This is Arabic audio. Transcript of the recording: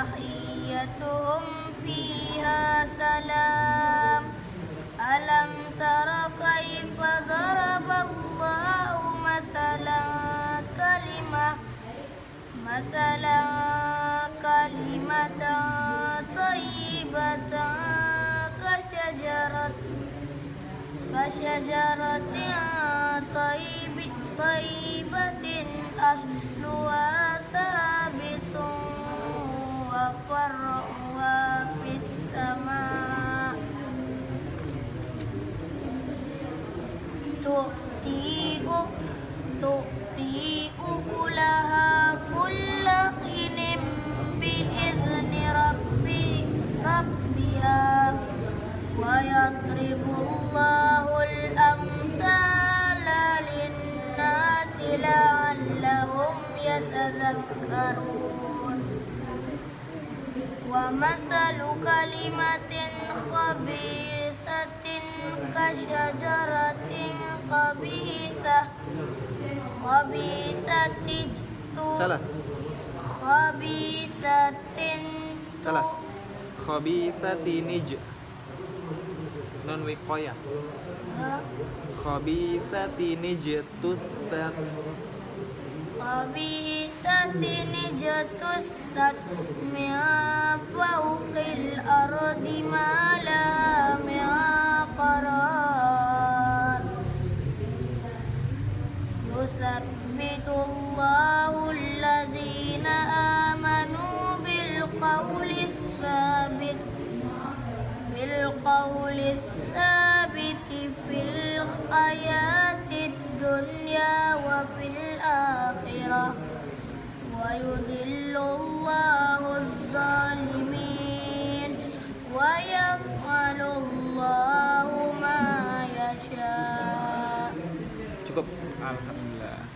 تحيتهم فيها سلام ألم تر كيف ضرب الله مثلا كلمة طيبة كشجرة طيبة أصلها ثابت وفرعها في السماء تؤتي أكلها كل حين بإذن ربها ويضرب الله الأمثال للناس لعلهم يتذكرون ومثل كلمة خبيثة كشجرة خبيثة khabisatinij nun wiqayah khabisatinij tussat min fawqil ardi ma laha min qarar yusabbitullahu alladhina amanu بالقول الثابت في الحياة الدنيا وفي الآخرة ويضل الله الظالمين ويفعل الله ما يشاء. Cukup, alhamdulillah.